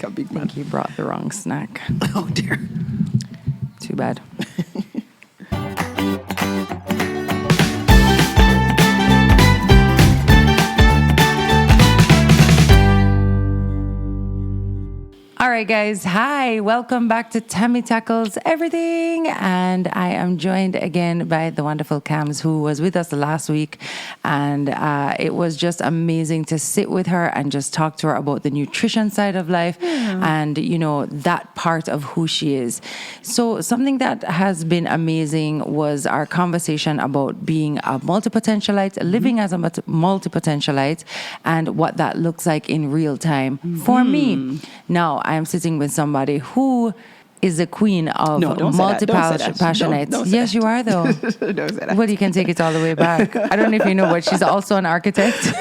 a big man. I think you brought the wrong snack. Oh, dear. Too bad. All right, guys. Hi. Welcome back to Tami Tackles Everything. And I am joined again by the wonderful Cams, who was with us last week. And it was just amazing to sit with her and just talk to her about the nutrition side of life and, you know, that part of who she is. So something that has been amazing was our conversation about being a multipotentialite, living as a multipotentialite, and what that looks like in real time for me. Now, I am sitting with somebody who is the queen of multipassionate. Yes, you are, though. Don't say that. Well, you can take it all the way back. I don't know if you know, but she's also an architect.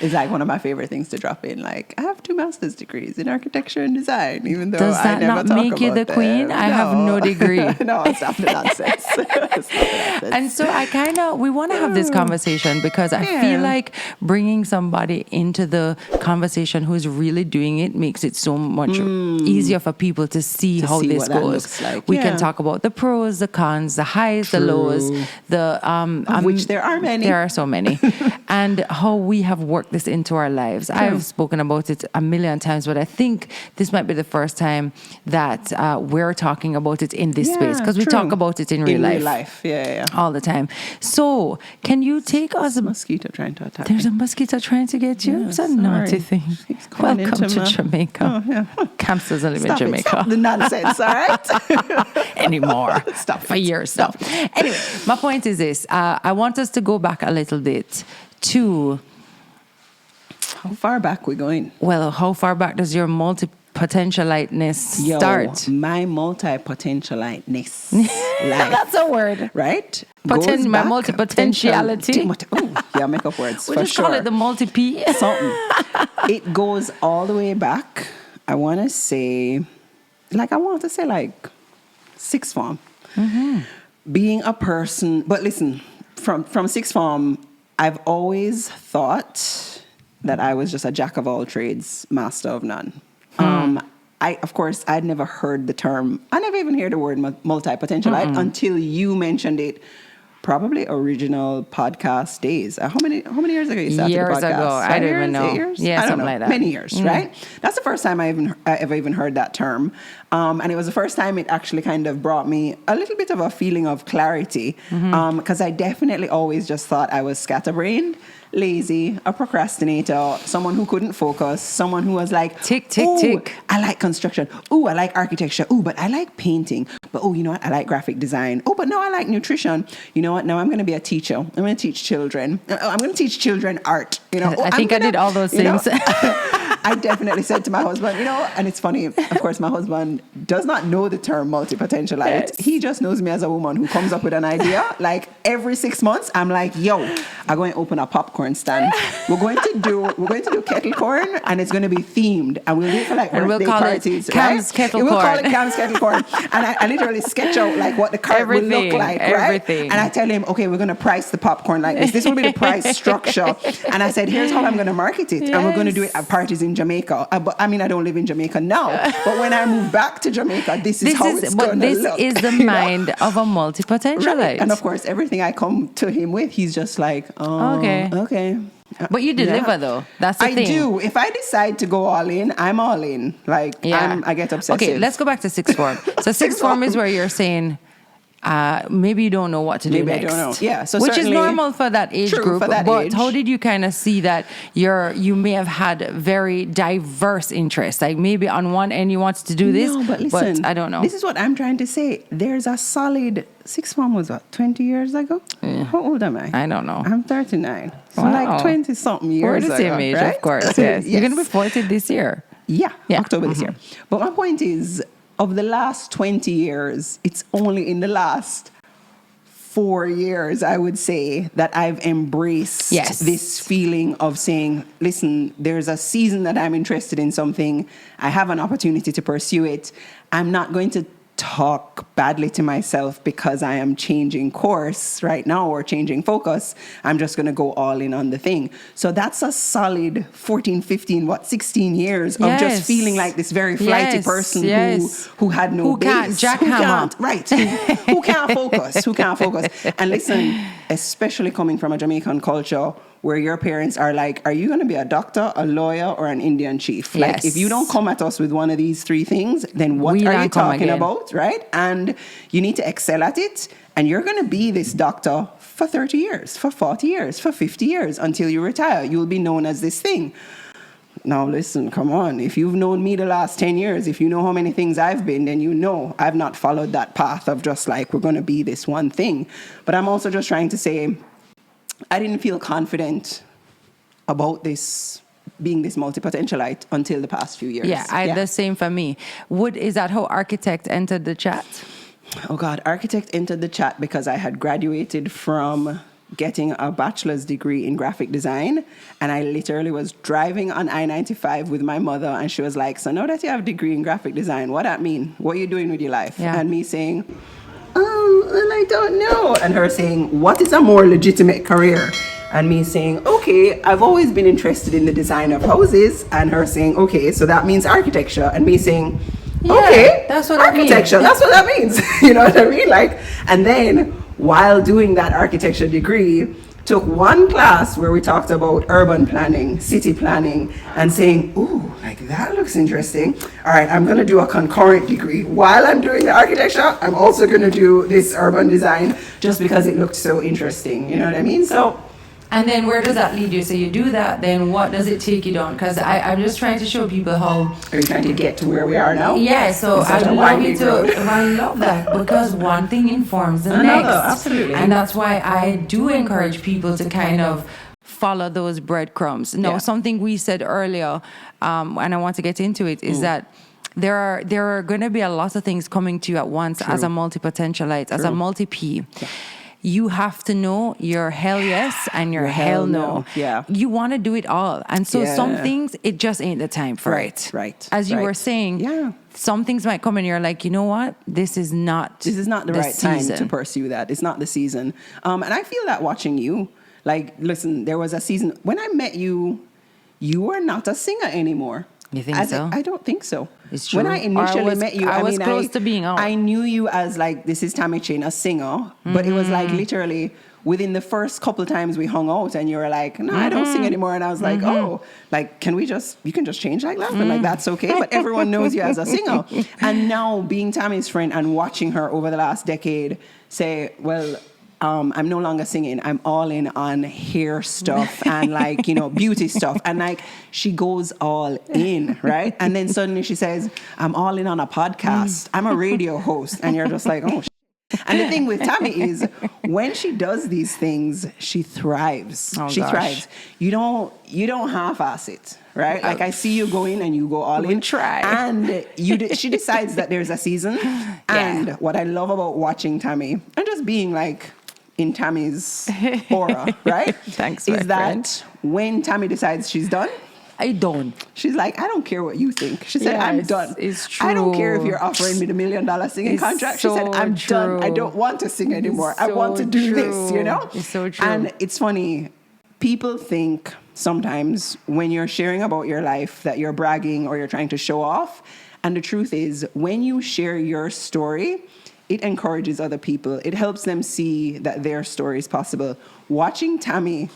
It's like one of my favorite things to drop in. Like, I have 2 master's degrees in architecture and design, even though Does I that never not talk make you the about queen? them. I have no degree. No, stop the nonsense. And so we want to have this conversation because I feel like bringing somebody into the conversation who's really doing it makes it so much easier for people to see how this goes. Like. We can talk about the pros, the cons, the highs, the lows, of which there are many. There are so many. And how we have worked this into our lives. I've spoken about it a million times, but I think this might be the first time that we're talking about it in this space, because we talk about it in real life. Yeah. All the time. So, can you take us... a mosquito trying to attack There's me. a mosquito trying to get you? Yeah, It's a naughty thing. Welcome to Jamaica. Oh, yeah. Camps doesn't live in Jamaica. Stop the nonsense, all right? Anymore. Stop For years now. Anyway, my point is this. I want us to go back a little bit to... How far back we going? Well, how far back does your multipotentialiteness start? My multipotentialiteness. That's a word. Right? My multipotentiality. Make up words. We'll just call it the multi-P. Something. It goes all the way back. I want to say sixth form. Being a person, but listen, from sixth form, I've always thought that I was just a jack of all trades, master of none. I'd never heard the term. I never even heard the word multipotentialite until you mentioned it. Probably original podcast days. How many years ago you started the podcast? Years ago. I don't even know. 8 years? Yeah, I don't something know. like that. Many years, right? That's the first time I ever even heard that term. And it was the first time it actually kind of brought me a little bit of a feeling of clarity. Because I definitely always just thought I was scatterbrained, lazy, a procrastinator, someone who couldn't focus, someone who was like, tick. I like construction. Ooh, I like architecture. Ooh, but I like painting. But you know what? I like graphic design. Oh, but no, I like nutrition. You know what? Now I'm going to be a teacher. I'm going to teach children. I'm going to teach children art. You know, I think I did all those things. I definitely said to my husband, and it's funny, of course, my husband does not know the term multipotentialite. Yes. He just knows me as a woman who comes up with an idea. Like every 6 months, I'm like, I'm going to open a popcorn stand. We're going to do kettle corn, and it's going to be themed. And we'll do it for birthday parties. Cam's kettle corn. We'll call it Cam's kettle corn. And I literally sketch out like what the cart will look like, right? Everything. And I tell him, okay, we're going to price the popcorn like this. This will be the price structure. And I said, here's how I'm going to market it. Yes. And we're going to do it at parties in Jamaica. But I don't live in Jamaica now. But when I move back to Jamaica, this is how it's going to look. This is the mind of a multipotentialite. Right. And of course, everything I come to him with, he's just like, okay. But you deliver though. That's the thing. I do. If I decide to go all in, I'm all in. I get obsessive. Okay, let's go back to sixth form. So sixth form is where you're saying, maybe you don't know what to do next. I don't know. Yeah, so which is normal for that age group. But how did you kind of see that you may have had very diverse interests? Like maybe on one end you wanted to do this, but listen, but I don't know. This is what I'm trying to say. There's a solid sixth form was 20 years ago? Yeah. How old am I? I don't know. I'm 39. So 20-something years ago. We're the same age, right? of course. Yes. You're going to be 40 this year. Yeah. October this year. But my point is, of the last 20 years, it's only in the last 4 years, I would say, that I've embraced this feeling of saying, listen, there's a season that I'm interested in something. I have an opportunity to pursue it. I'm not going to talk badly to myself because I am changing course right now or changing focus. I'm just going to go all in on the thing. So that's a solid 14, 15, 16 years of just feeling like this very flighty person who had no base. Can't jackhammer. Right. Who can't focus. Who can't focus. And listen, especially coming from a Jamaican culture where your parents are like, are you going to be a doctor, a lawyer, or an Indian chief? Like, if you don't come at us with one of these three things, then what are you talking about, right? And you need to excel at it. And you're going to be this doctor for 30 years, for 40 years, for 50 years, until you retire. You'll be known as this thing. Now, listen, come on. If you've known me the last 10 years, if you know how many things I've been, then you know I've not followed that path of just like, we're going to be this one thing. But I'm also just trying to say, I didn't feel confident about this being this multipotentialite until the past few years. Yeah, the same for me. Is that how architect entered the chat? Oh God, architect entered the chat because I had graduated from getting a bachelor's degree in graphic design, and I literally was driving on I-95 with my mother, and she was like, so now that you have a degree in graphic design, what that mean? What are you doing with your life? Yeah. And me saying, well, I don't know. And her saying, what is a more legitimate career? And me saying, okay, I've always been interested in the design of houses. And her saying, okay, so that means architecture. And me saying, okay, that's what architecture, I mean. that's what that means. You know what I mean? Like, and then while doing that architecture degree, took one class where we talked about urban planning, city planning, and saying, ooh, like that looks interesting. All right, I'm going to do a concurrent degree. While I'm doing the architecture, I'm also going to do this urban design just because it looked so interesting. You know what I mean? So. And then where does that lead you? So you do that, then what does it take you down? Because I'm just trying to show people how... Are you trying to get to where we are now? Yeah, so I love that because one thing informs the next. Absolutely. And that's why I do encourage people to kind of follow those breadcrumbs. No, something we said earlier, and I want to get into it, is that there are going to be a lot of things coming to you at once as a multipotentialite, as a multi-P. Yeah. You have to know your hell yes and your hell no. Yeah. You want to do it all. And so some things, it just ain't the time for it. Right. As you were saying, some things might come and you're like, you know what? This is not the right time to pursue that. It's not the season. And I feel that watching you. Like, listen, there was a season when I met you, you were not a singer anymore. You think so? I don't think so. It's true. When I initially met you, I was close to being out. I knew you as like, this is Tami Chynn, a singer. But it was like literally within the first couple of times we hung out and you were like, no, I don't sing anymore. And I was like, oh, like, you can just change like that? And like, that's okay. But everyone knows you as a singer. And now being Tami's friend and watching her over the last decade say, well, I'm no longer singing. I'm all in on hair stuff and like, beauty stuff. And like, she goes all in, right? And then suddenly she says, I'm all in on a podcast. I'm a radio host. And you're just like, oh, And the thing with Tami is when she does these things, she thrives. She thrives. You don't half-ass it, right? Like I see you go in and you go all in. Try. And she decides that there's a season. And what I love about watching Tami and just being like in Tami's aura, right? Thanks, is that when Tami decides she's done, I don't. She's like, I don't care what you think. She said, I'm done. It's true. I don't care if you're offering me the $1 million singing contract. She said, I'm done. I don't want to sing anymore. I want to do this, It's so true. And it's funny. People think sometimes when you're sharing about your life that you're bragging or you're trying to show off. And the truth is, when you share your story, it encourages other people. It helps them see that their story is possible. Watching Tami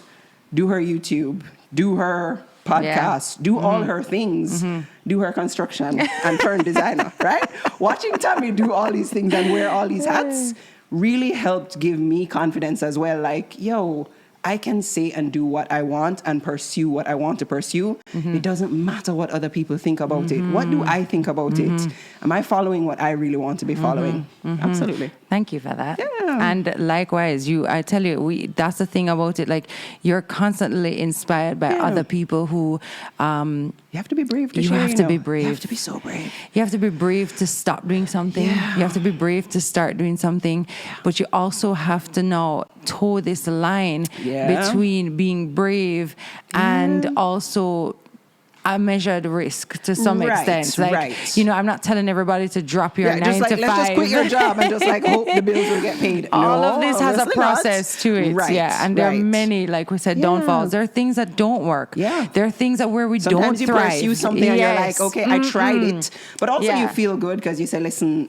do her YouTube, do her podcast, do all her things, do her construction and turn designer, right? Watching Tami do all these things and wear all these hats really helped give me confidence as well. Like, yo, I can say and do what I want and pursue what I want to pursue. It doesn't matter what other people think about it. What do I think about it? Am I following what I really want to be following? Absolutely. Thank you for that. Yeah. And likewise, I tell you, that's the thing about it. Like, you're constantly inspired by other people who... you have to be brave to share. You have to be brave. You have to be so brave. You have to be brave to stop doing something. Yeah. You have to be brave to start doing something. Yeah. But you also have to now toe this line between being brave and also a measured risk to some Right, extent. Like, right. you know, I'm not telling everybody to drop your 9 just like, to 5. let's just quit your job and just like hope the bills will get paid. All of this has a obviously process to it. Right, Yeah. And there are right. many, like we said, Yeah. downfalls. There are things that don't work. Yeah. There are things that where we Sometimes don't you thrive. pursue something and you're like, Yes. okay, I tried it. But also Yeah. you feel good because you say, listen,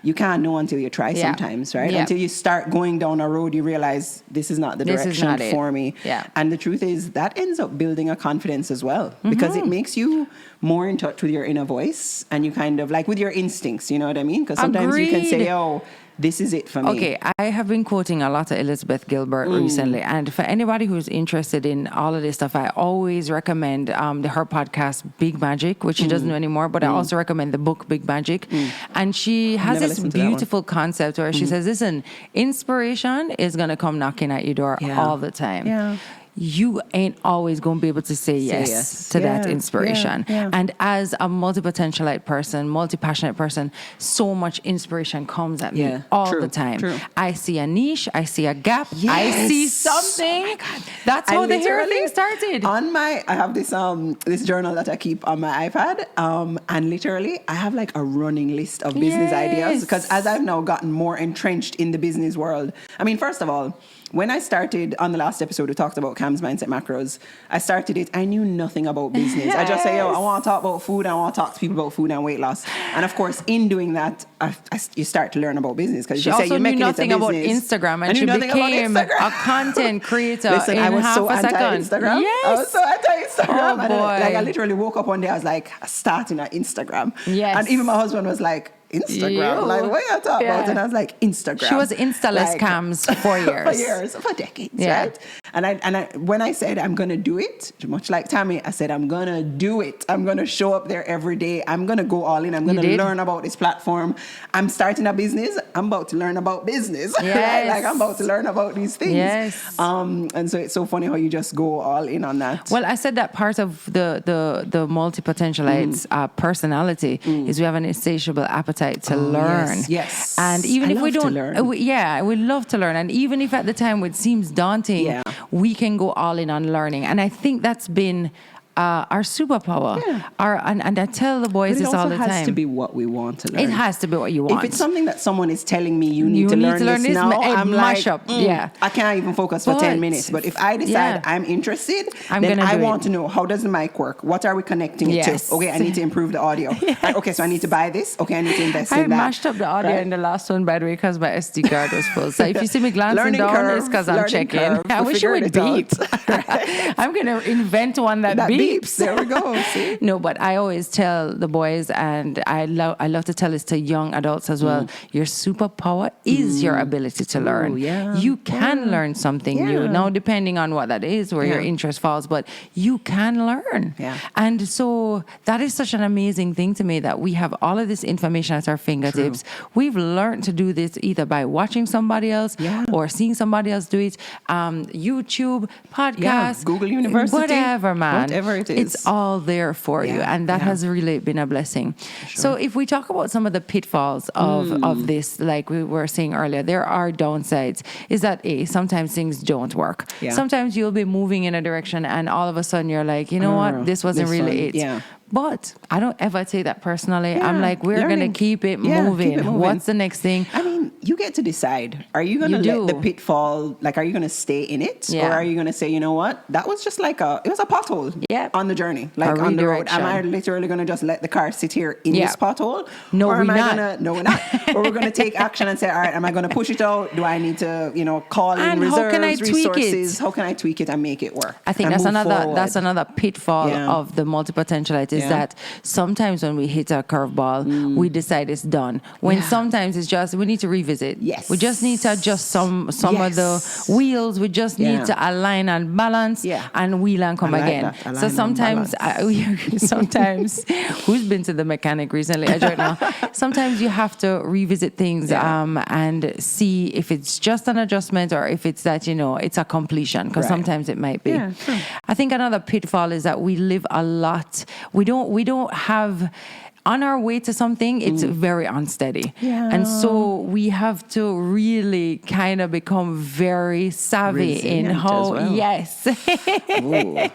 you can't know until you try Yeah. sometimes, right? Yeah. Until you start going down a road, you realize this is not the This is direction not it. for me. Yeah. And the truth is that ends up building a confidence as well because it makes you more in touch with your inner voice and you kind of like with your instincts, you know what I mean? Because sometimes you can say, Agreed. oh, this is it for me. Okay, I have been quoting a lot of Elizabeth Gilbert recently, and for anybody who's interested in all of this stuff, I always recommend her podcast Big Magic, which she doesn't do anymore, but I also recommend the book Big Magic. And she has never this listened to that one. beautiful concept where she says, listen, inspiration is going to come knocking at your door Yeah. all the time. Yeah. You ain't always going to be able to say yes to that Yeah, inspiration. yeah. And as a multipotentialite person, multi-passionate person, so much inspiration comes at me Yeah, all true, the time. true. I see a niche, I see a gap, I Yes. see something. That's how the hair thing started. I have this journal that I keep on my iPad, and literally I have like a running list of business ideas because as I've now gotten more entrenched in the business world. I mean, first of all, when I started on the last episode, we talked about Cam's Mindset Macros. I started it. I knew nothing about business. I just say, I want to talk about food. I want to talk to people about food and weight loss. And of course, in doing that, you start to learn about business because She you say also you're knew making nothing it a about business. Instagram, I and knew she nothing about became Instagram. a content creator Listen, in I was half so a second. anti-Instagram. Yes. I was so anti-Instagram. Oh, And boy. I literally woke up one day, I was like, starting at Instagram. Yes. And even my husband was like, Instagram? You. Like, what are you talking Yeah. about? And I was like, Instagram. She was Instaless Like, Cams for years. for decades, Yeah. right? And when I said I'm gonna do it, much like Tami, I said I'm gonna do it. I'm gonna show up there every day. I'm gonna go all in. I'm gonna did. learn about this platform. I'm starting a business. I'm about to learn about business. Yes. Right? Like I'm about to learn about these things. Yes. And so it's so funny how you just go all in on that. Well, I said that part of the multi-potentialite's personality is we have an insatiable appetite to learn. Yes. And even I if we love to don't, learn. we love to learn. And even if at the time it seems daunting, Yeah. we can go all in on learning. And I think that's been our superpower. Yeah. And I tell the boys But it this all also the has time. to be what we want to learn. It has to be what you want. If it's something that someone is telling me you need to learn this now, I'm mash like, up. Yeah. I can't even focus for 10 minutes. But if I decide I'm interested, I'm then gonna I do want it. to know, how does the mic work? What are we connecting it Yes. to? Okay, I need to improve the audio. Right, okay, so I need to buy this. Okay, I need to invest I in that. mashed up the audio Right? in the last one, by the way, because my SD card was full. So if you see me glancing Learning down, curve, it's because I'm learning checking. curve. I We wish it would figured beep. it out. I'm going to invent one that beeps. There we go. See? No, but I always tell the boys, and I love to tell this to young adults as well, your superpower is your ability to learn. yeah. You can learn something new. Yeah. Now, depending on what that is, where your interest falls, but you can learn. Yeah. And so that is such an amazing thing to me that we have all of this information at our fingertips. We've learned to do this either by watching somebody else or seeing somebody else do it. YouTube, podcasts, Google University, whatever, man. whatever it is. It's all there for you. And that has really been a blessing. So if we talk about some of the pitfalls of this, like we were saying earlier, there are downsides. Is that sometimes things don't work. Yeah. Sometimes you'll be moving in a direction and all of a sudden you're like, you know what, this wasn't really it. Yeah. But I don't ever take that personally. I'm like, we're Learning. going to keep it Yeah, moving. keep it moving. What's the next thing? I mean, you get to decide. Are you going to let the pitfall, like, are you going to stay in it? Yeah. Or are you going to say, you know what? That was just like it was a pothole on the journey, like A on the road. redirection. Am I literally going to just let the car sit here in this pothole? No, or we're am I not. Gonna, no, we're not. Or we're going to take action and say, all right, am I going to push it out? Do I need to, call in And reserves, how can I tweak it? resources? How can I tweak it and make it work? I think and that's move forward? that's another pitfall of the multipotentialite is that sometimes when we hit a curveball, we decide it's done. When sometimes it's just we need to revisit. Yes. We just need to adjust some of the wheels. We just need to align and balance and wheel and come again. So sometimes sometimes who's been to the mechanic recently? I don't know. Sometimes you have to revisit things and see if it's just an adjustment or if it's that it's a completion, because sometimes it might be. Yeah, true. I think another pitfall is that we live a lot. We don't have on our way to something, it's very unsteady. Yeah. And so we have to really kind of become very savvy in Resilient how, as well. yes, in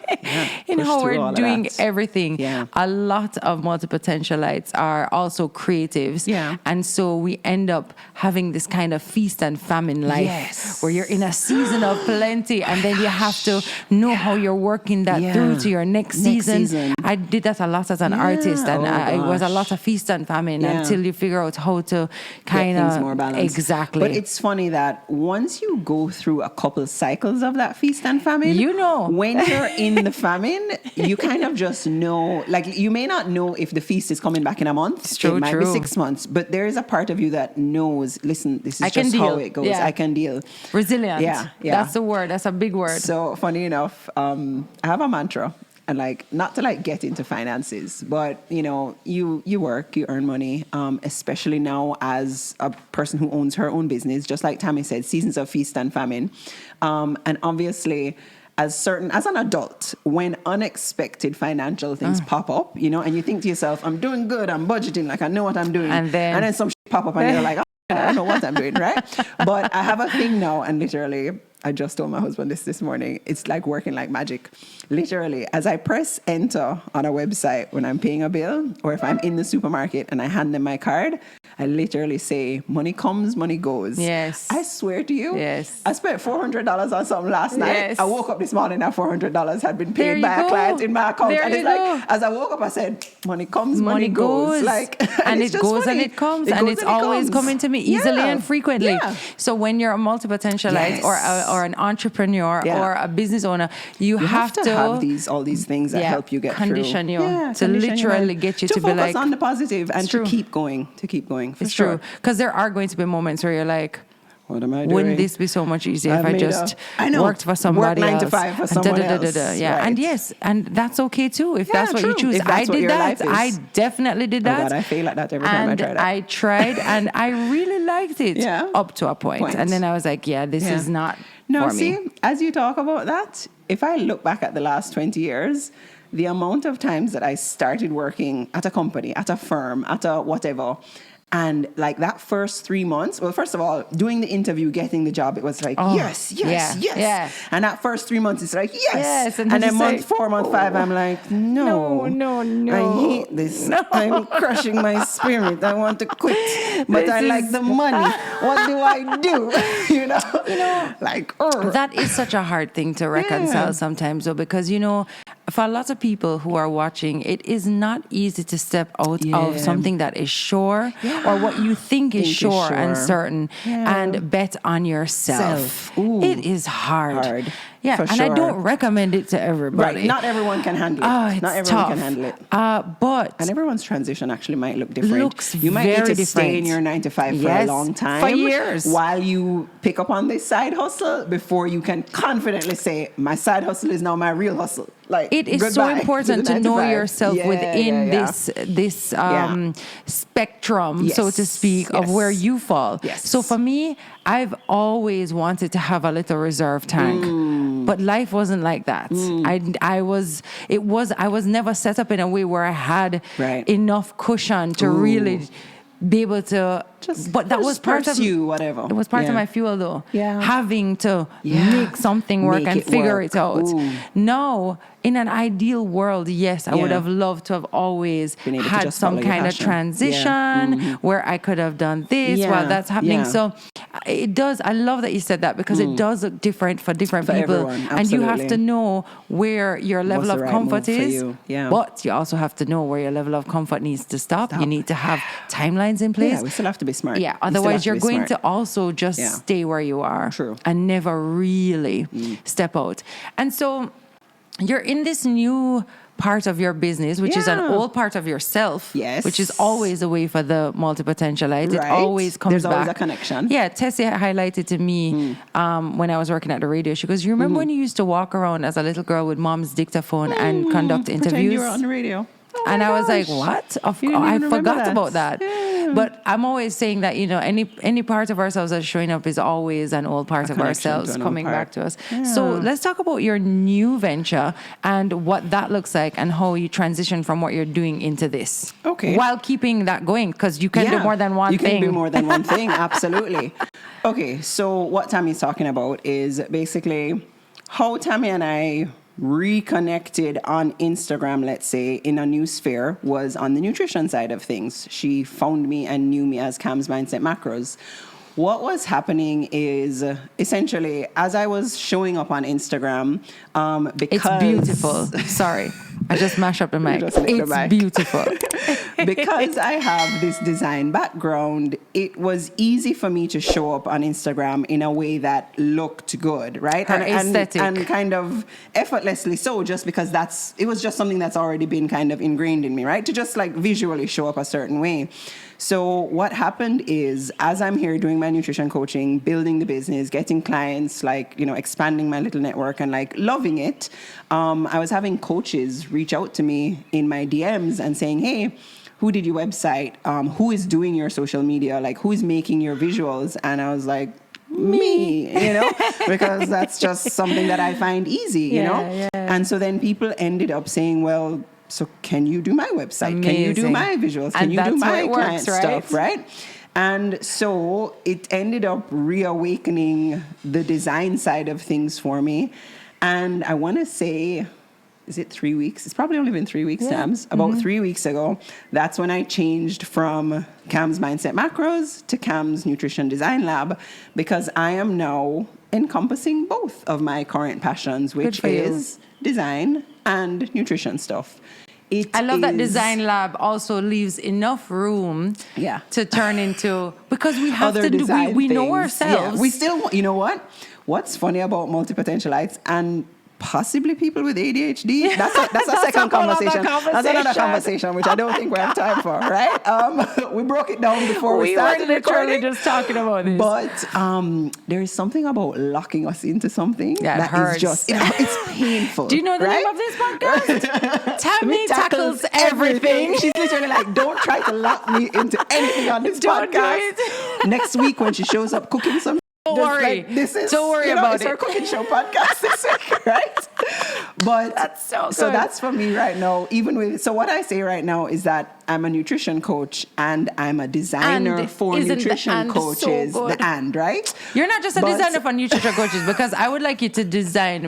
Push how through all we're of doing that. everything. Yeah. A lot of multipotentialites are also creatives. Yeah. And so we end up having this kind of feast and famine life Yes. where you're in a season of plenty and then you have to know how you're working that through to your next season. I did that a lot as an artist, and it was a lot of feast and famine until you figure out how to kind Get of things more balanced. Exactly. But it's funny that once you go through a couple cycles of that feast and famine, you know, when you're in the famine, you kind of just know. Like, you may not know if the feast is coming back in a month. It's true, it might be 6 months, but there is a part of you that knows. Listen, this is just how it goes. Yeah. I can deal. Resilient. Yeah. That's the word. That's a big word. So funny enough, I have a mantra, and like, not to like get into finances, but you know, you work, you earn money, especially now as a person who owns her own business, just like Tami said, seasons of feast and famine. And obviously, as an adult, when unexpected financial things pop up, you know, and you think to yourself, I'm doing good, I'm budgeting, like I know what I'm doing. And then some shit pop up and you're like, I don't know what I'm doing, right? But I have a thing now, and literally, I just told my husband this morning. It's like working like magic. Literally, as I press enter on a website when I'm paying a bill, or if I'm in the supermarket and I hand them my card, I literally say, money comes, money goes. Yes. I swear to you. Yes. I spent $400 on something last night. Yes. I woke up this morning and $400 had been There paid you by a go. client in my account. There And you it's like, go. as I woke up, I said, money comes, money goes. Like, and it's it just goes funny. and it comes. It And goes it's and it always comes. coming to me easily and frequently. Yeah. So when you're a multipotentialite or an entrepreneur or a business owner, you have to have all these things that help you get condition through. you to literally get you to be focus like on the positive and true. to keep going. For It's sure. true, because there are going to be moments where you're like, what am I doing? wouldn't this be so much easier if I just worked for somebody Work 9 else? to 5 for someone else. Yeah, Right. and yes, and that's okay too if that's what you true. choose. If that's I what did your that. life is. I definitely did that. Oh God, I fail at that every time I try that. I tried, and I really liked it up to a point. And then I was like, this is not for me. See, as you talk about that, if I look back at the last 20 years, the amount of times that I started working at a company, at a firm, at a whatever, and like that first 3 months, well, first of all, doing the interview, getting the job, it was like, yes. Yeah. And that first 3 months, it's like, yes. And then you month say, 4, month 5, I'm like, no. No. I hate this. No. I'm crushing my spirit. I want to quit. But I like the money. What do I do? you know, like, that is such a hard thing to reconcile sometimes, though, because, you know, for a lot of people who are watching, it is not easy to step out of something that is sure or what you think is sure and certain and bet on yourself. It is hard. Yeah, for and sure. I don't recommend it to everybody. Right. Not everyone can handle it. It's Not everyone tough. can handle it. And everyone's transition actually might look different. Looks you might need very to stay different. in your 9 to 5 for a long time. For years. While you pick up on this side hustle before you can confidently say, my side hustle is now my real hustle. Like, it is so important to know yourself within this spectrum, so to speak, of where you fall. Yes. So for me, I've always wanted to have a little reserve tank, but life wasn't like that. I was never set up in a way where I had enough cushion to really be able to but that was part of you, whatever. It was part of my fuel, though. Yeah. Having to make something work and figure it out. No, in an ideal world, yes, I would have loved to have always had some kind of transition where I could have done this while that's happening. So it does. I love that you said that, because it does look different for different people, and you have to know where your level of comfort is. But you also have to know where your level of comfort needs to stop. You need to have timelines in place. Yeah, we still have to be smart. Yeah, otherwise you're going to also just stay where you are. True. And never really step out. And so you're in this new part of your business, which is an old part of yourself, which is always a way for the multipotentialite. It always comes back. There's always a connection. Yeah, Tessie highlighted to me when I was working at the radio. She goes, you remember when you used to walk around as a little girl with mom's dictaphone and conduct interviews? Pretend you were on the radio. And I was like, what? I forgot about that. But I'm always saying that, any part of ourselves that's showing up is always an old part of ourselves coming back to us. Yeah. So let's talk about your new venture and what that looks like and how you transition from what you're doing into this. Okay. While keeping that going, because you can do more than one thing. You can do more than one thing, absolutely. Okay, so what Tami's talking about is basically how Tami and I reconnected on Instagram, let's say, in a new sphere, was on the nutrition side of things. She found me and knew me as Cam's Mindset Macros. What was happening is essentially, as I was showing up on Instagram, because... It's beautiful. Sorry. I just mashed up the mic. It's beautiful. Because I have this design background, it was easy for me to show up on Instagram in a way that looked good, right? Aesthetic. And kind of effortlessly so, just because it was just something that's already been kind of ingrained in me, right? To just like visually show up a certain way. So what happened is, as I'm here doing my nutrition coaching, building the business, getting clients, expanding my little network and loving it, I was having coaches reach out to me in my DMs and saying, hey, who did your website? Who is doing your social media? Who is making your visuals? And I was like, me, because that's just something that I find easy, Yeah. And so then people ended up saying, well, so can you do my website? Amazing. Can you do my visuals? Can you do my client stuff, right? And so it ended up reawakening the design side of things for me. And I want to say, is it 3 weeks? It's probably only been 3 weeks, Tams. About 3 weeks ago, that's when I changed from Cam's Mindset Macros to Cam's Nutrition Design Lab, because I am now encompassing both of my current passions, which is design and nutrition stuff. I love that Design Lab also leaves enough room to turn into, because we have other to do, we know ourselves. Yeah. We still, you know what? What's funny about multipotentialites and possibly people with ADHD? That's a second conversation. That's another conversation, which I don't think we have time for, right? We broke it down before we started literally recording. just talking about this. But there is something about locking us into something that hurts. is just, it's painful. Do you know the name of this podcast? Tami tackles everything. She's literally like, don't try to lock me into anything on this podcast. Next week when she shows up cooking some, don't worry. Don't worry about it's it. Our cooking show podcast this week, right? But that's so good. So that's for me right now. So what I say right now is that I'm a nutrition coach and I'm a designer for nutrition coaches. So the right? You're not just a designer for nutrition coaches, because I would like you to design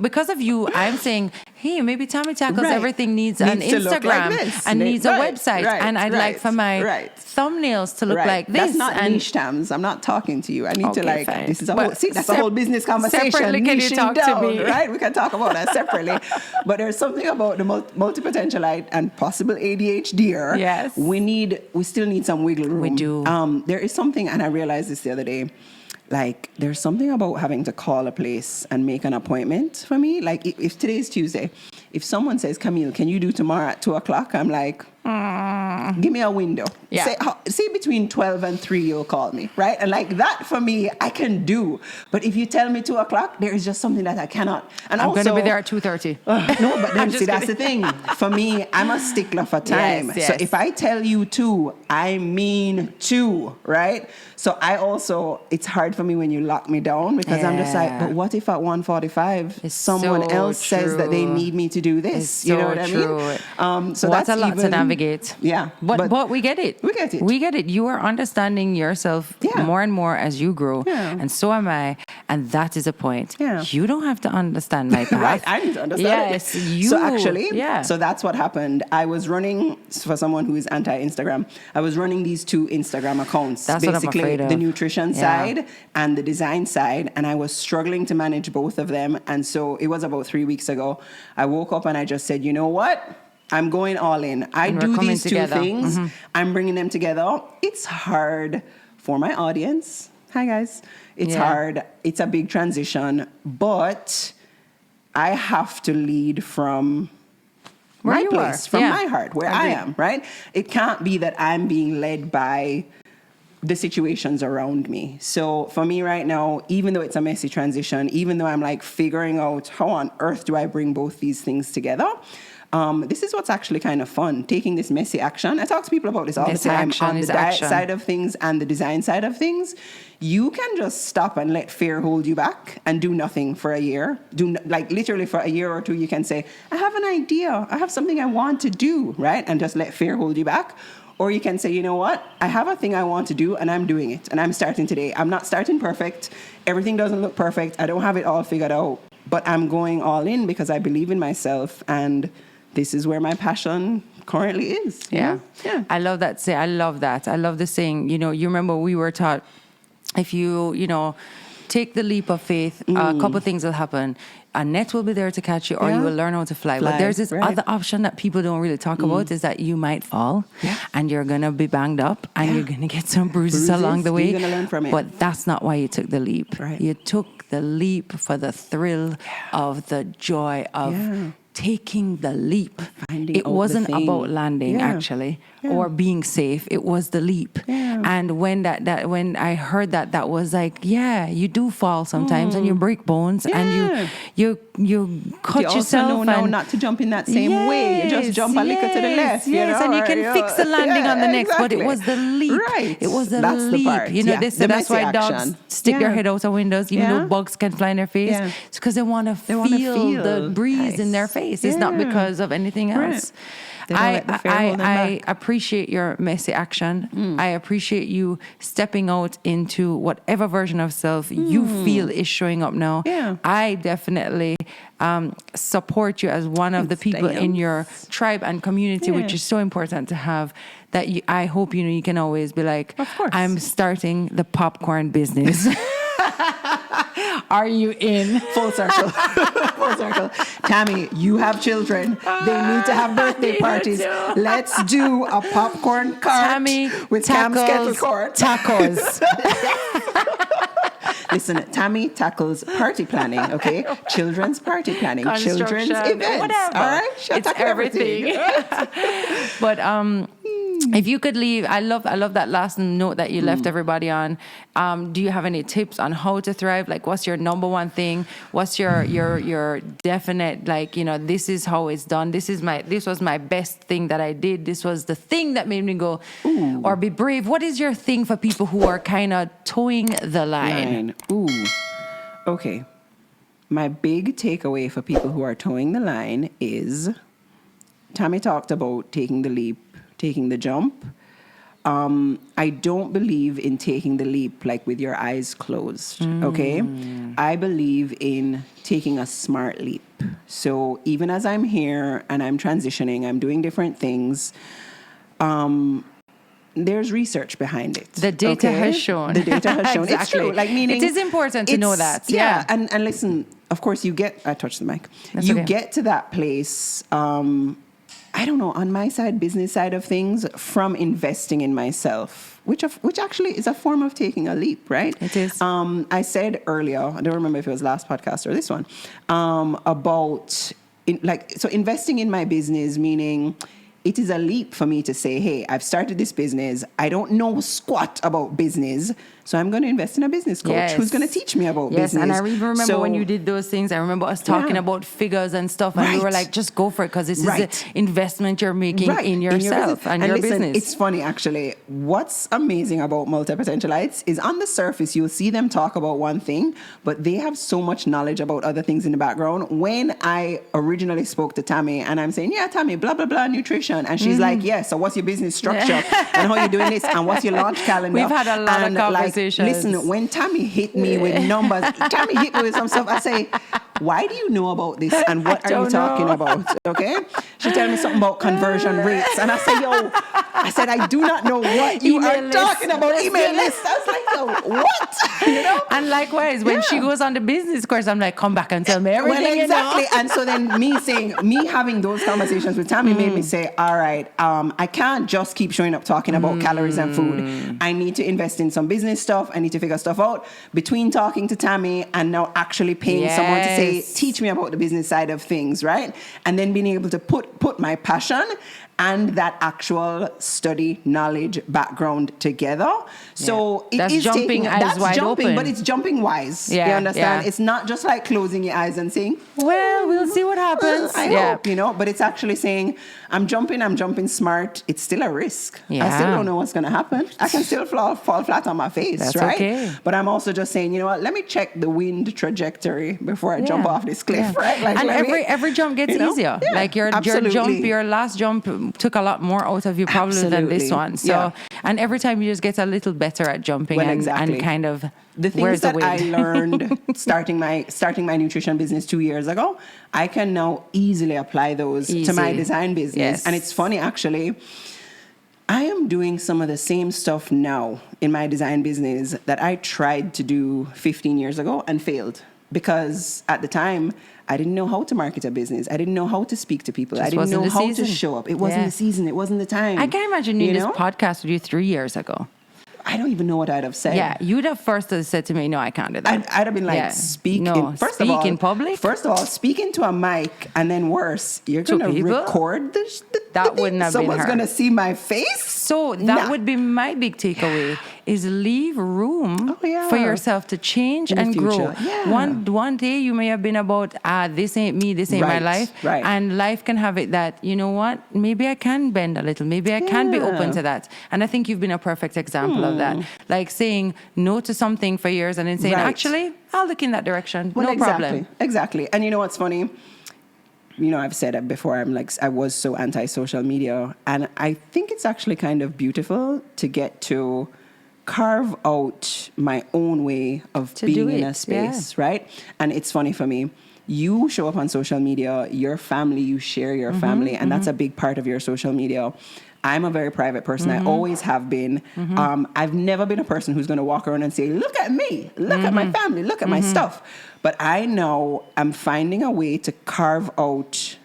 because of you, I'm saying, hey, maybe Tami Tackles Everything needs an Instagram and needs a website. And I'd like for my thumbnails to look like this. That's not niche, Tams. I'm not talking to you. I need to fine. This is that's a whole business conversation. Separately, can you talk to me? Right? We can talk about that separately. But there's something about the multipotentialite and possible ADHDer. Yes. We still need some wiggle room. We do. There is something, and I realized this the other day, there's something about having to call a place and make an appointment for me. If today's Tuesday, if someone says, Camille, can you do tomorrow at 2:00? I'm like, give me a window. Yeah. Say between 12 and 3, you'll call me, right? And that for me, I can do. But if you tell me 2:00, there is just something that I cannot. And I'm going to be there at 2:30. No, but then that's the thing. For me, I'm a stickler for time. Yes. So if I tell you 2, I mean 2, right? So it's hard for me when you lock me down, because I'm just like, but what if at 1:45 someone else says that they need me to do this? You know what I mean? So that's a lot to navigate. Yeah. But we get it. We get it. You are understanding yourself more and more as you grow. Yeah. And so am I. And that is a point. Yeah. You don't have to understand my path. Right. I need to understand it. Yes. So actually, so that's what happened. I was running, for someone who is anti-Instagram, I was running these 2 Instagram accounts. That's basically what I'm afraid of. The nutrition side and the design side. And I was struggling to manage both of them. And so it was about 3 weeks ago. I woke up and I just said, you know what? I'm going all in. I do these 2 things. Mm-hmm. I'm bringing them together. It's hard for my audience. Hi, guys. It's hard. It's a big transition. But I have to lead from my place, from my heart, where I am, right? It can't be that I'm being led by the situations around me. So for me right now, even though it's a messy transition, even though I'm figuring out how on earth do I bring both these things together, This is what's actually kind of fun, taking this messy action. I talk to people about this all the time on the diet side of things and the design side of things. You can just stop and let fear hold you back and do nothing for a year. Literally for a year or two, you can say, I have an idea. I have something I want to do, right? And just let fear hold you back. Or you can say, you know what? I have a thing I want to do and I'm doing it. And I'm starting today. I'm not starting perfect. Everything doesn't look perfect. I don't have it all figured out. But I'm going all in because I believe in myself. And this is where my passion currently is. Yeah. I love that. I love that. I love the saying, you remember we were taught, if you take the leap of faith, a couple things will happen. A net will be there to catch you, or you will learn how to fly. But there's this other option that people don't really talk about, is that you might fall and you're going to be banged up and you're going to get some bruises along the way. You're going to learn from it. But that's not why you took the leap. Right. You took the leap for the thrill of the joy of taking the leap. It wasn't about landing actually or being safe. It was the leap. And when when I heard that was like, you do fall sometimes and you break bones and you cut you yourself. Also know not to jump in that same way. You just jump a little to the left. And you can fix the landing on the next. But it was the leap. Right. It was the That's leap. The part. That's why dogs stick their head out of windows, even though bugs can fly in their face. It's because they want to feel the breeze in their face. It's not because of anything else. I appreciate your messy action. I appreciate you stepping out into whatever version of self you feel is showing up now. I definitely support you as one of the people in your tribe and community, which is so important to have. That I hope you can always be like, of course, I'm starting the popcorn business. Are you in? Full circle. Full circle. Tami, you have children. They need to have birthday parties. Let's do a popcorn cart with Cam's kettle corn. Tacos. Listen, Tami tackles party planning, okay? Children's party planning, children's events. Whatever. All right? It's everything. But if you could leave, I love that last note that you left everybody on. Do you have any tips on how to thrive? Like, what's your number one thing? What's your definite, this is how it's done. This was my best thing that I did. This was the thing that made me go, or be brave. What is your thing for people who are kind of towing the line? Okay. My big takeaway for people who are towing the line is, Tami talked about taking the leap, taking the jump. I don't believe in taking the leap like with your eyes closed, okay? I believe in taking a smart leap. So even as I'm here and I'm transitioning, I'm doing different things, there's research behind it. The data has shown. The data has shown. Exactly. It's true. Meaning it is important to know that. Yeah. And listen, of course I touched the mic. That's okay. Get to that place, I don't know, on my side, business side of things, from investing in myself, which actually is a form of taking a leap, right? It is. I said earlier, I don't remember if it was last podcast or this one, about investing in my business, meaning it is a leap for me to say, hey, I've started this business. I don't know squat about business. So I'm going to invest in a business coach who's going to teach me about business. And I even remember when you did those things, I remember us talking about figures and stuff, and we were like, just go for it, because this is the investment you're making in yourself and your business. It's funny, actually. What's amazing about multipotentialites is on the surface, you'll see them talk about one thing, but they have so much knowledge about other things in the background. When I originally spoke to Tami, and I'm saying, Tami, blah, blah, blah, nutrition. And she's like, so what's your business structure? And how you doing this? And what's your launch calendar? We've had a lot of conversations. Listen, when Tami hit me with numbers, Tami hit me with some stuff, I say, why do you know about this? And what are you talking about? Okay? She tell me something about conversion rates. And I say, I do not know what you are talking about. Email list. I was like, what? And likewise, when she goes on the business course, I'm like, come back and tell me everything. Well, exactly. And so then me having those conversations with Tami made me say, all right, I can't just keep showing up talking about calories and food. I need to invest in some business stuff. I need to figure stuff out. Between talking to Tami and now actually paying someone to say, teach me about the business side of things, right? And then being able to put my passion and that actual study, knowledge, background together. So That's it is jumping taking, eyes that's wide jumping, open. but it's jumping wise. Yeah, You understand? yeah. It's not just like closing your eyes and saying, Well, we'll see what happens. I hope, but it's actually saying, I'm jumping smart. It's still a risk. I Yeah. still don't know what's going to happen. I can still fall flat on my face, That's right? okay. But I'm also just saying, you know what? Let me check the wind trajectory before I jump off this cliff, right? Like, and every jump gets easier. Yeah, Like your last jump took a lot more out of you probably than this one. So and every time you just get a little better at jumping and kind of the things that I learned starting my nutrition business 2 years ago, I can now easily apply those to my design business. Yes. And it's funny, actually, I am doing some of the same stuff now in my design business that I tried to do 15 years ago and failed. Because at the time, I didn't know how to market a business. I didn't know how to speak to people. I didn't know how to show up. It wasn't the season. It wasn't the time. I can't imagine doing this podcast with you 3 years ago. I don't even know what I'd have said. Yeah, you'd have first said to me, no, I can't do that. I'd have been like, speak in public? First of all, speak into a mic, and then worse, you're going to record the that thing. Wouldn't have Someone's been her. Going to see my face? So that would be my big takeaway, is leave room for yourself to change and grow. Yeah. One day you may have been about, this ain't me, this ain't my life. Right. And life can have it that, you know what, maybe I can bend a little, maybe I can be open to that. And I think you've been a perfect example of that. Like saying no to something for years and then saying, actually, I'll look in that direction. Well, problem. Exactly. And you know what's funny? I've said it before, I was so anti-social media. And I think it's actually kind of beautiful to get to carve out my own way of being in a space, right? And it's funny for me. You show up on social media, your family, you share your family, and that's a big part of your social media. I'm a very private person. I always have been. I've never been a person who's going to walk around and say, look at me, look at my family, look at my stuff. But I know I'm finding a way to carve out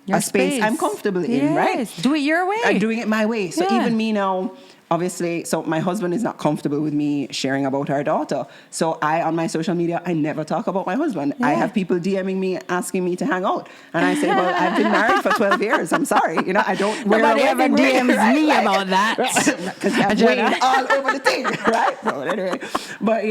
a space I'm comfortable in, right? Do it your way. I'm doing it my way. So even me now, obviously, so my husband is not comfortable with me sharing about our daughter. So on my social media, I never talk about my husband. I have people DMing me, asking me to hang out. And I say, well, I've been married for 12 years. I'm sorry. I don't wear Nobody a ever wedding ring, DMs right? me about that. Because you have Wayne all over the thing, right? So anyway, but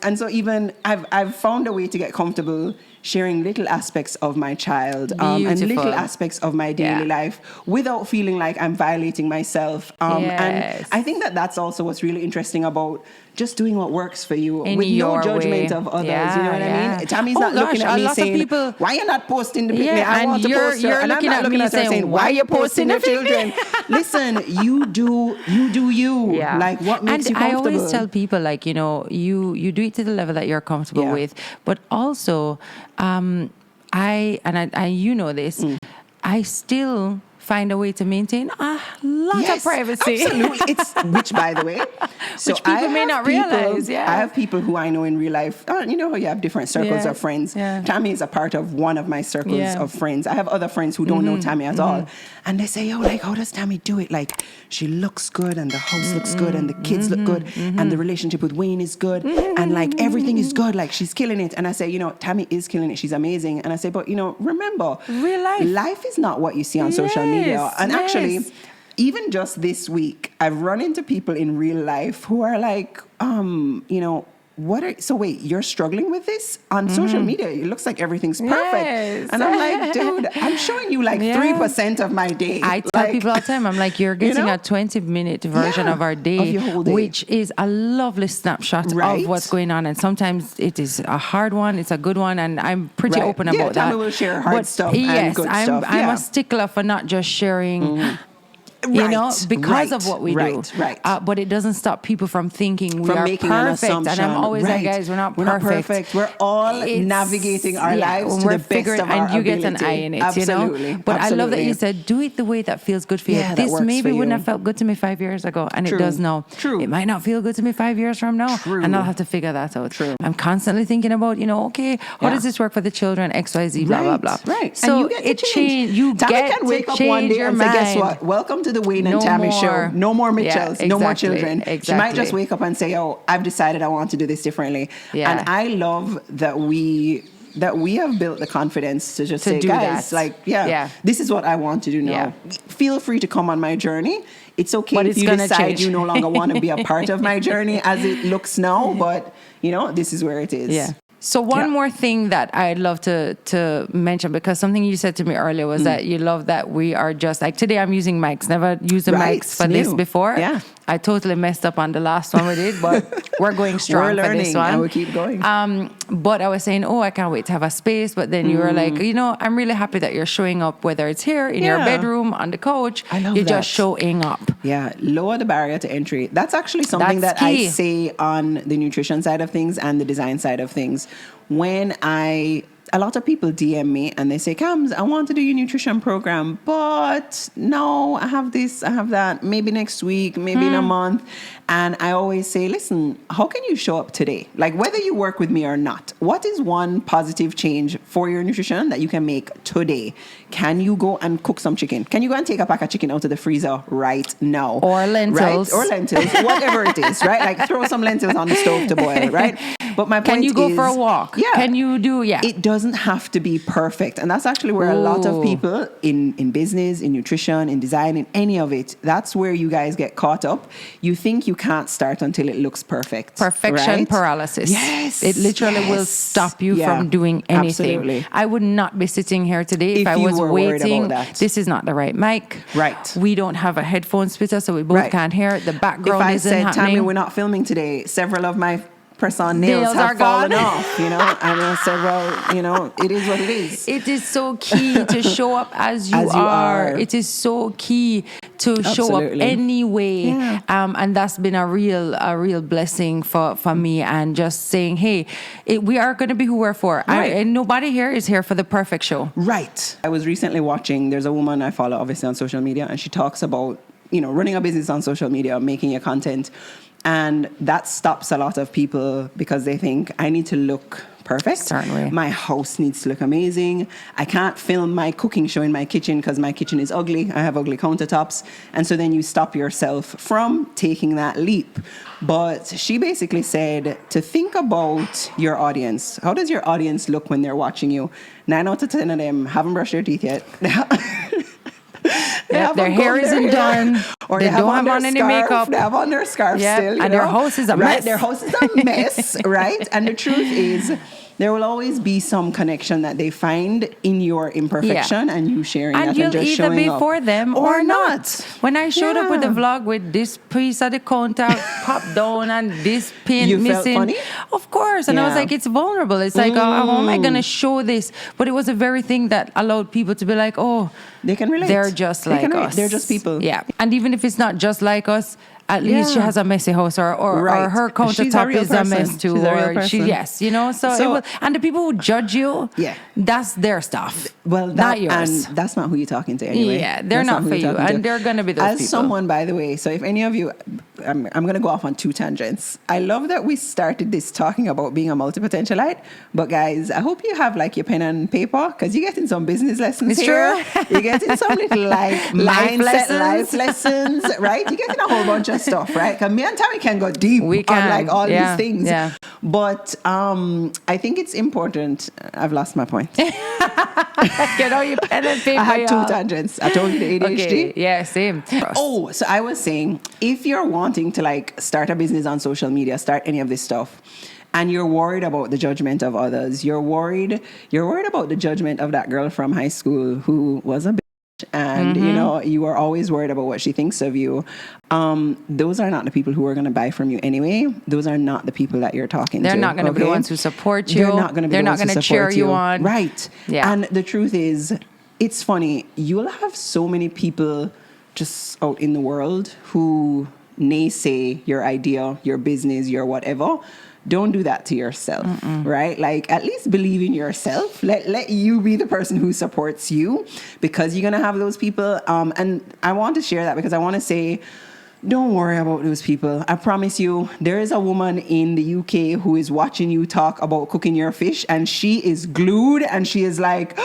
and so even I've found a way to get comfortable sharing little aspects of my child and little aspects of my daily life without feeling like I'm violating myself. And I think that's also what's really interesting about just doing what works for you with no judgment of others. You know what I mean? Tammy's not looking at me saying, why are you not posting the picnic? I want to post her. And I'm not looking at her saying, why are you posting the children? Listen, you do you. Yeah. Like what makes you comfortable? I always tell people, you do it to the level that you're comfortable with, but also I know this, I still find a way to maintain a lot of privacy. Absolutely. Which, by the way, so which people may not realize. I have people who I know in real life. You know how you have different circles of friends. Yeah. Tami is a part of one of my circles of friends. I have other friends who don't know Tami at all. And they say, how does Tami do it? Like, she looks good and the house looks good and the kids look good and the relationship with Wayn'e is good and like everything is good. Like, she's killing it. And I say, Tami is killing it. She's amazing. And I say, but remember, real life is not what you see on social media. And actually, even just this week, I've run into people in real life who are like, so wait, you're struggling with this on social media? It looks like everything's perfect. Yes. And I'm like, dude, I'm showing you 3% of my day. I tell people all the time, I'm like, you're getting a 20-minute version of our day, of your whole day, which is a lovely snapshot of what's going on. And sometimes it is a hard one, it's a good one, and I'm pretty open about that. Tami will share hard stuff and good stuff. I'm a stickler for not just sharing... because of what we do. Right. But it doesn't stop people from thinking we are making perfect. An and I'm always like, guys, we're not perfect. We're all navigating our lives to the best of our ability. And you get an eye in it, Absolutely. But I love that you said, do it the way that feels good for you. This maybe wouldn't have felt good to me 5 years ago, and it does now. True. It might not feel good to me 5 years from now, and I'll have to figure that out. True. I'm constantly thinking about, how does this work for the children, XYZ, blah, blah, blah. Right. So and you get to change. Tami can wake up one day and say, guess what? Welcome to the Wayn'e and Tami show. No more Mitchells, no more children. Exactly. She might just wake up and say, I've decided I want to do this differently. Yeah. And I love that we that we have built the confidence to just say, do guys, that. like, Yeah. this is what I want to do now. Yeah. Feel free to come on my journey. It's okay But if it's you gonna decide change. you no longer want to be a part of my journey as it looks now, but you know, this is where it is. Yeah. So one more thing that I'd love to mention, because something you said to me earlier was that you love that we are just like, today I'm using mics. Never used the Right, mics for new. this before. Yeah. I totally messed up on the last one we did, but we're going strong We're for learning this one. and we'll keep going. But I was saying, I can't wait to have a space. But then you were like, I'm really happy that you're showing up, whether it's here in your bedroom, on the couch. I love you're that. just showing up. Yeah, lower the barrier to entry. That's actually something That's that key. I say on the nutrition side of things and the design side of things. A lot of people DM me and they say, Cams, I want to do your nutrition program, but no, I have this, I have that, maybe next week, maybe in a month. And I always say, listen, how can you show up today? Like whether you work with me or not, what is one positive change for your nutrition that you can make today? Can you go and cook some chicken? Can you go and take a pack of chicken out of the freezer right now? Or lentils. Right? Or lentils, whatever it is, right? Like throw some lentils on the stove to boil, right? But my point is... Can you go for a walk? Yeah. Can you do... Yeah. It doesn't have to be perfect. And that's actually where a lot of people in business, in nutrition, in design, in any of it, that's where you guys get caught up. You think you can't start until it looks perfect. Perfection right? paralysis. Yes. It literally will stop you from doing anything. Absolutely. I would not be sitting here today if I you was were worried waiting. about that. This is not the right mic. Right. We don't have a headphone splitter, so we both can't hear it. The background if I isn't said, happening. Tami, we're not filming today, several of my press-on nails are have fallen gone. off, and I said, well, it is what it is. It is so key to show up as you are. It is so key to show up anyway. Yeah. And that's been a real blessing for me, and just saying, hey, we are going to be who we're for. Right. And nobody here is here for the perfect show. Right. I was recently watching, there's a woman I follow obviously on social media, and she talks about, running a business on social media, making your content. And that stops a lot of people because they think, I need to look perfect. Certainly. My house needs to look amazing. I can't film my cooking show in my kitchen because my kitchen is ugly. I have ugly countertops. And so then you stop yourself from taking that leap. But she basically said to think about your audience. How does your audience look when they're watching you? 9 out of 10 of them haven't brushed their teeth yet. Their hair isn't done, or they don't have on any makeup. They have on their scarf still, and their house is a mess. Their house is a mess, right? And the truth is, there will always be some connection that they find in your imperfection and you sharing and that you'll and just either showing be up. for them or not. When I showed up with the Yeah. vlog with this piece of the counter popped down and this pin You missing, felt funny? of course. And I was Yeah. like, it's vulnerable. It's like, how am I going to show this? But it was the very thing that allowed people to be like, oh, They can relate. they're just They like can relate. us. They're just people. Yeah. And even if it's not just like us, at least she Yeah. has a messy house, or Right. her She's a countertop real is a mess person. too. She's a real Or person. so it will, and the people who judge you, that's their stuff. Well, not yours. And that's not who you're talking to anyway. Yeah, they're That's not who for you're you, talking to. and they're going to be those As people. someone, by the way, so if any of you, I'm going to go off on 2 tangents. I love that we started this talking about being a multipotentialite, but guys, I hope you have like your pen and paper, because you're getting some business lessons It's here. true. You're getting some little like life lessons, right? You're getting a whole bunch of stuff, right? Because me and Tami can go deep on like all these things. Yeah. But I think it's important. I've lost my point. Get all your pen and paper. I had 2 y'all. tangents. I told you the ADHD. Okay. Yeah, same. Oh, so I was saying, if you're wanting to like start a business on social media, start any of this stuff, and you're worried about the judgment of others, you're worried about the judgment of that girl from high school who was a bitch, and you are always worried about what she thinks of you. Those are not the people who are going to buy from you anyway. Those are not the people that you're talking to. They're not going to be the ones who support you. They're not going to be They're the not ones who going to cheer support you on. Right. Yeah. And the truth is, it's funny. You'll have so many people just out in the world who naysay your idea, your business, your whatever. Don't do that to yourself, right? Like, at least believe in yourself. Let you be the person who supports you, because you're going to have those people. And I want to share that because I want to say, don't worry about those people. I promise you, there is a woman in the UK who is watching you talk about cooking your fish, and she is glued, and she is like,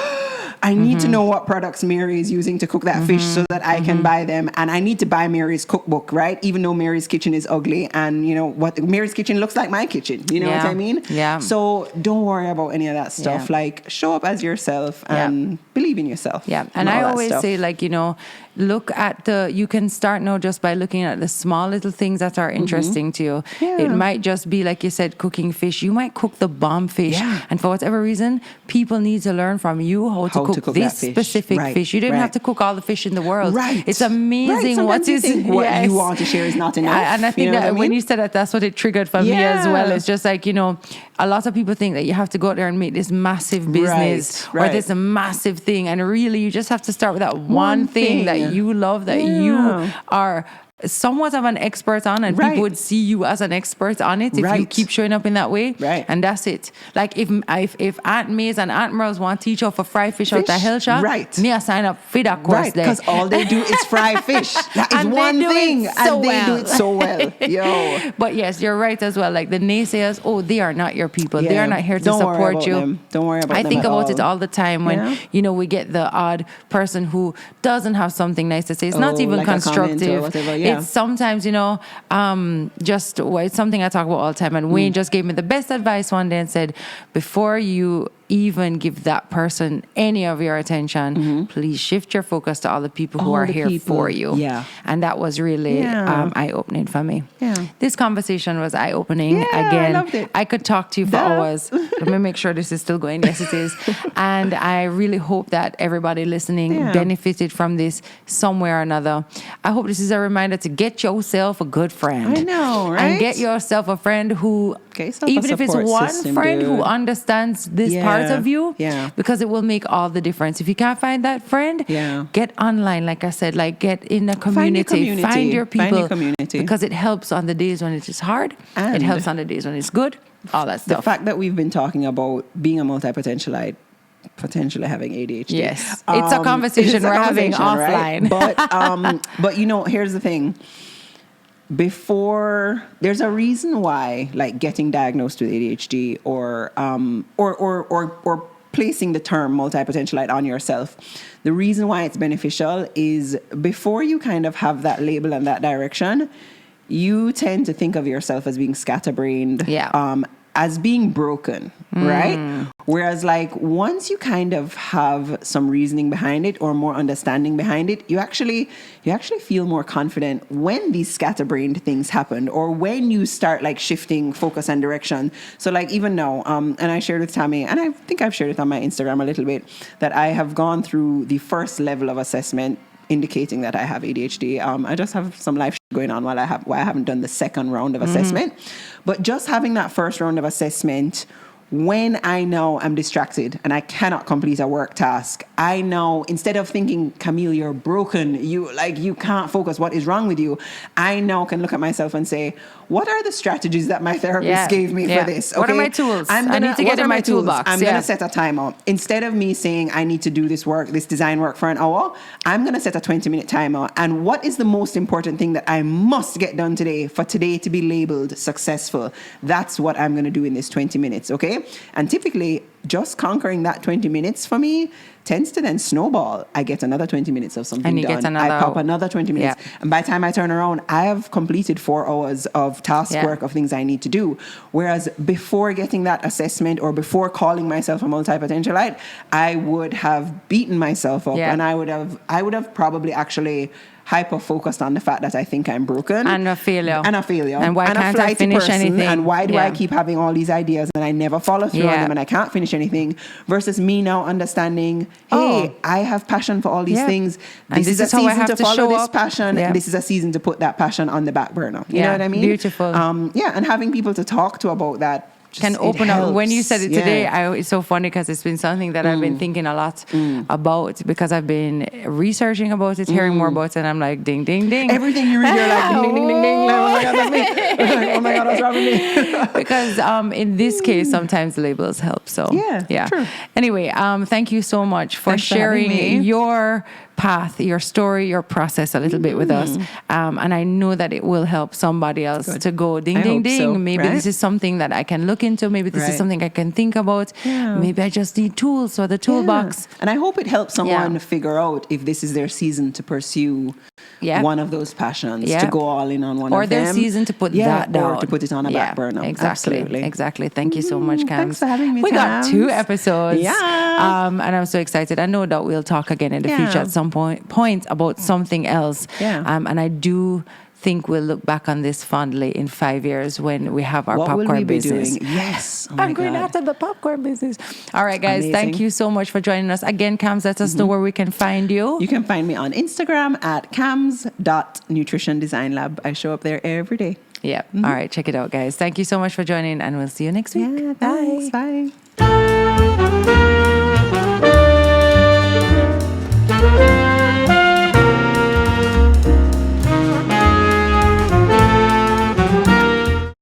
I need to know what products Mary is using to cook that fish so that I can buy them. And I need to buy Mary's cookbook, right? Even though Mary's kitchen is ugly, and you know what, Mary's kitchen looks like my kitchen. You know what I mean? Yeah. So don't worry about any of that stuff. Yeah. Like, show up as yourself and believe in yourself. Yeah. And I always say, like, you know, look at you can start now just by looking at the small little things that are interesting to you. Yeah. It might just be, like you said, cooking fish. You might cook the bomb fish. Yeah. And for whatever reason, people need to learn from you how to cook this specific fish. You don't have to cook all the fish in the world. Right. It's amazing what you think what you want to share is not enough. And I think that when you said that, that's what it triggered for me as well. It's just like, you know, a lot of people think that you have to go out there and make this massive business or this massive thing. And really, you just have to start with that one thing that you love, that you are somewhat of an expert on, and people would see you as an expert on it if you keep showing up in that way. Right. And that's it. Like if Aunt Mays and Aunt Merles want to teach you how to fry fish out the hell shop, me I sign up for that course there. Because all they do is fry fish. That is one thing. And they do it so well. Yo. But yes, you're right as well. Like the naysayers, they are not your people. They are not here to support you. Don't worry about them. I think about it all the time when, you know, we get the odd person who doesn't have something nice to say. It's not even like constructive. It's sometimes, you know, it's something I talk about all the time. And Wayne just gave me the best advice one day and said, before you even give that person any of your attention, please shift your focus to all the people who are here for you. Yeah. And that was really eye-opening for me. Yeah. This conversation was eye-opening again. I loved it. I could talk to you for hours. Let me make sure this is still going. Yes, it is. And I really hope that everybody listening benefited from this somewhere or another. I hope this is a reminder to get yourself a good friend. I know, right? And get yourself a friend who, even if it's one friend who understands this part of you, because it will make all the difference. If you can't find that friend, get online, like I said, like get in a community, find your people, find your community. Because it helps on the days when it is hard, and it helps on the days when it's good, all that stuff. The fact that we've been talking about being a multipotentialite, potentially having ADHD. Yes, it's a conversation we're having offline. Right? But you know, here's the thing. There's a reason why, like, getting diagnosed with ADHD or placing the term multipotentialite on yourself, the reason why it's beneficial is before you kind of have that label and that direction, you tend to think of yourself as being scatterbrained, as being broken, right? Whereas, like, once you kind of have some reasoning behind it or more understanding behind it, you actually feel more confident when these scatterbrained things happen or when you start, like, shifting focus and direction. So, like, even now, and I shared with Tami, and I think I've shared it on my Instagram a little bit, that I have gone through the first level of assessment indicating that I have ADHD. I just have some life going on while I haven't done the second round of assessment. But just having that first round of assessment, when I know I'm distracted and I cannot complete a work task, I know, instead of thinking, Camille, you're broken, you can't focus, what is wrong with you? I now can look at myself and say, what are the strategies that my therapist gave me for this? Okay? What are my tools? I need to get in my toolbox. I'm going to set a timer. Instead of me saying I need to do this design work for an hour, I'm going to set a 20-minute timer. And what is the most important thing that I must get done today for today to be labeled successful? That's what I'm going to do in this 20 minutes, okay? And typically, just conquering that 20 minutes for me tends to then snowball. I get another 20 minutes of something done. I pop another 20 minutes. And by the time I turn around, I have completed 4 hours of task work of things I need to do. Whereas before getting that assessment or before calling myself a multipotentialite, I would have beaten myself up and I would have probably actually hyper-focused on the fact that I think I'm broken. And a failure. And why can't I finish anything? And why do I keep having all these ideas and I never follow through on them and I can't finish anything? Versus me now understanding, hey, I have passion for all these things. This is a season to follow this passion. This is a season to put that passion on the back burner. You know what I mean? Beautiful. And having people to talk to about that can open up. When you said it today, it's so funny because it's been something that I've been thinking a lot about, because I've been researching about it, hearing more about it, and I'm like, ding, ding, ding. Everything you read, you're like, ding, ding, ding, ding, ding. Oh my God, that's me. Oh my God, what's wrong with me? Because in this case, sometimes labels help. So yeah. True. Anyway, thank you so much for sharing your path, your story, your process a little bit with us. And I know that it will help somebody else to go ding, ding, ding. Maybe this is something that I can look look into. Maybe this is Right. something I can think about. Yeah. Maybe I just need tools or the toolbox. And I hope it helps someone Yeah. figure out if this is their season to pursue Yeah. one of those passions, Yeah. to go all in on one Or of them. their season to put that down. Or to put it on a back burner. Exactly. Absolutely. Exactly. Thank you so much, Cams. Thanks for having me, We got Cams. 2 episodes. Yeah. And I'm so excited. I know that we'll talk again in the future at some point about something else. Yeah. And I do think we'll look back on this fondly in 5 years when we have our What popcorn will we be business. doing? Yes. Oh my I'm going God. after the popcorn business. All right, guys. Amazing. Thank you so much for joining us. Again, Cams, let us know where we can find you. You can find me on Instagram at cams.nutritiondesignlab. I show up there every day. Yeah. All right. Check it out, guys. Thank you so much for joining, and we'll see you next week. Yeah, Bye. thanks. Bye.